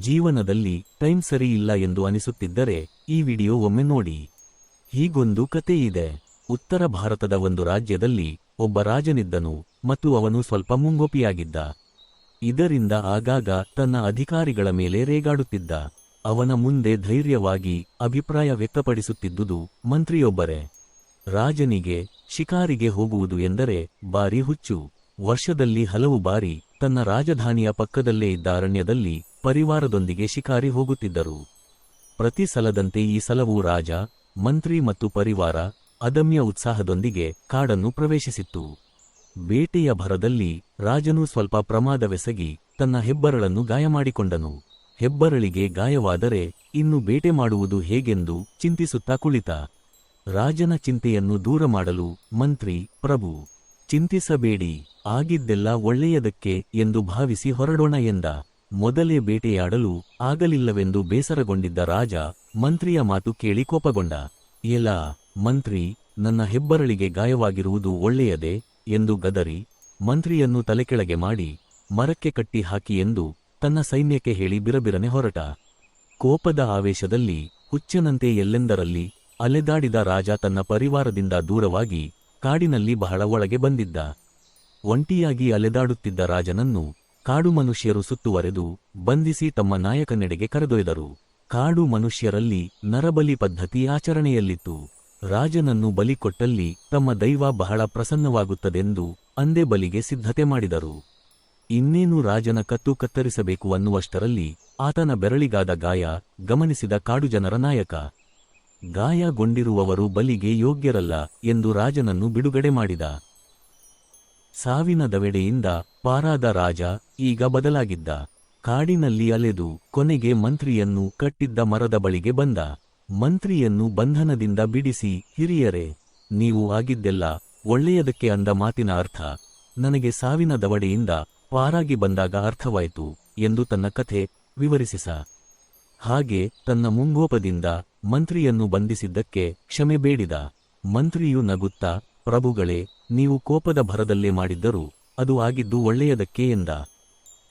ಜೀವನದಲ್ಲಿ ಟೈಮ್ ಸರಿ ಇಲ್ಲ ಎಂದು ಅನಿಸುತ್ತಿದ್ದರೆ ಈ ವಿಡಿಯೋ ಒಮ್ಮೆ ನೋಡಿ. ಹೀಗೊಂದು ಕತೆ ಇದೆ. ಉತ್ತರ ಭಾರತದ ಒಂದು ರಾಜ್ಯದಲ್ಲಿ ಒಬ್ಬ ರಾಜನಿದ್ದನು ಮತ್ತು ಅವನು ಸ್ವಲ್ಪ ಮುಂಗೋಪಿಯಾಗಿದ್ದ. ಇದರಿಂದ ಆಗಾಗ ತನ್ನ ಅಧಿಕಾರಿಗಳ ಮೇಲೆ ರೇಗಾಡುತ್ತಿದ್ದ. ಅವನ ಮುಂದೆ ಧೈರ್ಯವಾಗಿ ಅಭಿಪ್ರಾಯ ವ್ಯಕ್ತಪಡಿಸುತ್ತಿದ್ದುದು ಮಂತ್ರಿಯೊಬ್ಬರೇ. ರಾಜನಿಗೆ ಶಿಕಾರಿಗೆ ಹೋಗುವುದು ಎಂದರೆ ಭಾರಿ ಹುಚ್ಚು. ವರ್ಷದಲ್ಲಿ ಹಲವು ಬಾರಿ ತನ್ನ ರಾಜಧಾನಿಯ ಪಕ್ಕದಲ್ಲೇ ಇದ್ದ ಅರಣ್ಯದಲ್ಲಿ ಪರಿವಾರದೊಂದಿಗೆ ಶಿಕಾರಿ ಹೋಗುತ್ತಿದ್ದರು. ಪ್ರತಿ ಸಲದಂತೆ ಈ ಸಲವೂ ರಾಜ, ಮಂತ್ರಿ ಮತ್ತು ಪರಿವಾರ ಅದಮ್ಯ ಉತ್ಸಾಹದೊಂದಿಗೆ ಕಾಡನ್ನು ಪ್ರವೇಶಿಸಿತ್ತು. ಬೇಟೆಯ ಭರದಲ್ಲಿ ರಾಜನು ಸ್ವಲ್ಪ ಪ್ರಮಾದವೆಸಗಿ ತನ್ನ ಹೆಬ್ಬರಳನ್ನು ಗಾಯಮಾಡಿಕೊಂಡನು. ಹೆಬ್ಬರಳಿಗೆ ಗಾಯವಾದರೆ ಇನ್ನು ಬೇಟೆ ಮಾಡುವುದು ಹೇಗೆಂದು ಚಿಂತಿಸುತ್ತಾ ಕುಳಿತ. ರಾಜನ ಚಿಂತೆಯನ್ನು ದೂರ ಮಾಡಲು ಮಂತ್ರಿ, ಪ್ರಭು, ಚಿಂತಿಸಬೇಡಿ, ಆಗಿದ್ದೆಲ್ಲ ಒಳ್ಳೆಯದಕ್ಕೆ ಎಂದು ಭಾವಿಸಿ ಹೊರಡೋಣ ಎಂದ. ಮೊದಲೇ ಬೇಟೆಯಾಡಲು ಆಗಲಿಲ್ಲವೆಂದು ಬೇಸರಗೊಂಡಿದ್ದ ರಾಜ ಮಂತ್ರಿಯ ಮಾತು ಕೇಳಿ ಕೋಪಗೊಂಡ. ಎಲಾ ಮಂತ್ರಿ, ನನ್ನ ಹೆಬ್ಬರಳಿಗೆ ಗಾಯವಾಗಿರುವುದು ಒಳ್ಳೆಯದೇ ಎಂದು ಗದರಿ ಮಂತ್ರಿಯನ್ನು ತಲೆಕೆಳಗೆ ಮಾಡಿ ಮರಕ್ಕೆ ಕಟ್ಟಿ ಹಾಕಿ ಎಂದು ತನ್ನ ಸೈನ್ಯಕ್ಕೆ ಹೇಳಿ ಬಿರಬಿರನೆ ಹೊರಟ. ಕೋಪದ ಆವೇಶದಲ್ಲಿ ಹುಚ್ಚನಂತೆ ಎಲ್ಲೆಂದರಲ್ಲಿ ಅಲೆದಾಡಿದ ರಾಜ ತನ್ನ ಪರಿವಾರದಿಂದ ದೂರವಾಗಿ ಕಾಡಿನಲ್ಲಿ ಬಹಳ ಒಳಗೆ ಬಂದಿದ್ದ. ಒಂಟಿಯಾಗಿ ಅಲೆದಾಡುತ್ತಿದ್ದ ರಾಜನನ್ನು ಕಾಡು ಮನುಷ್ಯರು ಸುತ್ತುವರೆದು ಬಂಧಿಸಿ ತಮ್ಮ ನಾಯಕನೆಡೆಗೆ ಕರೆದೊಯ್ದರು. ಕಾಡು ಮನುಷ್ಯರಲ್ಲಿ ನರಬಲಿ ಪದ್ಧತಿ ಆಚರಣೆಯಲ್ಲಿತ್ತು. ರಾಜನನ್ನು ಬಲಿ ಕೊಟ್ಟಲ್ಲಿ ತಮ್ಮ ದೈವ ಬಹಳ ಪ್ರಸನ್ನವಾಗುತ್ತದೆಂದು ಅಂದೇ ಬಲಿಗೆ ಸಿದ್ಧತೆ ಮಾಡಿದರು. ಇನ್ನೇನು ರಾಜನ ಕತ್ತು ಕತ್ತರಿಸಬೇಕು ಅನ್ನುವಷ್ಟರಲ್ಲಿ ಆತನ ಬೆರಳಿಗಾದ ಗಾಯ ಗಮನಿಸಿದ ಕಾಡುಜನರ ನಾಯಕ, ಗಾಯಗೊಂಡಿರುವವರು ಬಲಿಗೆ ಯೋಗ್ಯರಲ್ಲ ಎಂದು ರಾಜನನ್ನು ಬಿಡುಗಡೆ ಮಾಡಿದ. ಸಾವಿನ ದವೆಡೆಯಿಂದ ಪಾರಾದ ರಾಜ ಈಗ ಬದಲಾಗಿದ್ದ. ಕಾಡಿನಲ್ಲಿ ಅಲೆದು ಕೊನೆಗೆ ಮಂತ್ರಿಯನ್ನು ಕಟ್ಟಿದ್ದ ಮರದ ಬಳಿಗೆ ಬಂದ. ಮಂತ್ರಿಯನ್ನು ಬಂಧನದಿಂದ ಬಿಡಿಸಿ, ಹಿರಿಯರೇ, ನೀವು ಆಗಿದ್ದೆಲ್ಲ ಒಳ್ಳೆಯದಕ್ಕೆ ಅಂದ ಮಾತಿನ ಅರ್ಥ ನನಗೆ ಸಾವಿನ ದವಡೆಯಿಂದ ಪಾರಾಗಿ ಬಂದಾಗ ಅರ್ಥವಾಯಿತು ಎಂದು ತನ್ನ ಕಥೆ ವಿವರಿಸಿಸ. ಹಾಗೆ ತನ್ನ ಮುಂಗೋಪದಿಂದ ಮಂತ್ರಿಯನ್ನು ಬಂಧಿಸಿದ್ದಕ್ಕೆ ಕ್ಷಮೆ ಬೇಡಿದ. ಮಂತ್ರಿಯು ನಗುತ್ತಾ, ಪ್ರಭುಗಳೇ, ನೀವು ಕೋಪದ ಭರದಲ್ಲೇ ಮಾಡಿದ್ದರೂ ಅದು ಆಗಿದ್ದು ಒಳ್ಳೆಯದಕ್ಕೆ ಎಂದ.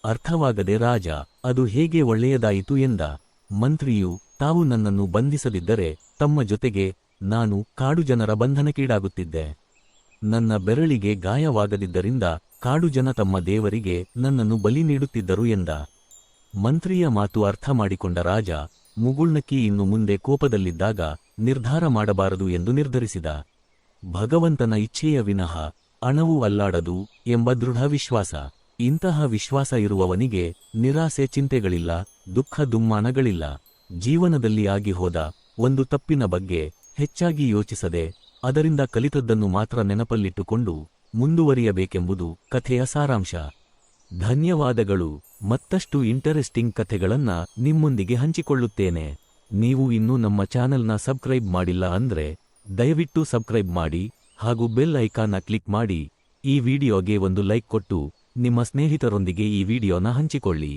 ಅರ್ಥವಾಗದೆ ರಾಜ, ಅದು ಹೇಗೆ ಒಳ್ಳೆಯದಾಯಿತು ಎಂದ. ಮಂತ್ರಿಯು, ತಾವು ನನ್ನನ್ನು ಬಂಧಿಸದಿದ್ದರೆ ತಮ್ಮ ಜೊತೆಗೆ ನಾನು ಕಾಡುಜನರ ಬಂಧನಕ್ಕೀಡಾಗುತ್ತಿದ್ದೆ. ನನ್ನ ಬೆರಳಿಗೆ ಗಾಯವಾಗದಿದ್ದರಿಂದ ಕಾಡುಜನ ತಮ್ಮ ದೇವರಿಗೆ ನನ್ನನ್ನು ಬಲಿ ನೀಡುತ್ತಿದ್ದರು ಎಂದ. ಮಂತ್ರಿಯ ಮಾತು ಅರ್ಥ ಮಾಡಿಕೊಂಡ ರಾಜ ಮುಗುಳ್ನಕ್ಕಿ ಇನ್ನು ಮುಂದೆ ಕೋಪದಲ್ಲಿದ್ದಾಗ ನಿರ್ಧಾರ ಮಾಡಬಾರದು ಎಂದು ನಿರ್ಧರಿಸಿದ. ಭಗವಂತನ ಇಚ್ಛೆಯ ವಿನಃ ಅಣವು ಅಲ್ಲಾಡದು ಎಂಬ ದೃಢ ವಿಶ್ವಾಸ. ಇಂತಹ ವಿಶ್ವಾಸ ಇರುವವನಿಗೆ ನಿರಾಸೆ ಚಿಂತೆಗಳಿಲ್ಲ, ದುಃಖ ದುಮ್ಮಾನಗಳಿಲ್ಲ. ಜೀವನದಲ್ಲಿ ಆಗಿ ಹೋದ ಒಂದು ತಪ್ಪಿನ ಬಗ್ಗೆ ಹೆಚ್ಚಾಗಿ ಯೋಚಿಸದೆ ಅದರಿಂದ ಕಲಿತದ್ದನ್ನು ಮಾತ್ರ ನೆನಪಲ್ಲಿಟ್ಟುಕೊಂಡು ಮುಂದುವರಿಯಬೇಕೆಂಬುದು ಕಥೆಯ ಸಾರಾಂಶ. ಧನ್ಯವಾದಗಳು. ಮತ್ತಷ್ಟು ಇಂಟರೆಸ್ಟಿಂಗ್ ಕಥೆಗಳನ್ನ ನಿಮ್ಮೊಂದಿಗೆ ಹಂಚಿಕೊಳ್ಳುತ್ತೇನೆ. ನೀವು ಇನ್ನೂ ನಮ್ಮ ಚಾನೆಲ್ನ ಸಬ್ಸ್ಕ್ರೈಬ್ ಮಾಡಿಲ್ಲ ಅಂದ್ರೆ ದಯವಿಟ್ಟು ಸಬ್ಸ್ಕ್ರೈಬ್ ಮಾಡಿ ಹಾಗೂ ಬೆಲ್ ಐಕಾನ್ನ ಕ್ಲಿಕ್ ಮಾಡಿ. ಈ ವಿಡಿಯೋಗೆ ಒಂದು ಲೈಕ್ ಕೊಟ್ಟು ನಿಮ್ಮ ಸ್ನೇಹಿತರೊಂದಿಗೆ ಈ ವಿಡಿಯೋನ ಹಂಚಿಕೊಳ್ಳಿ.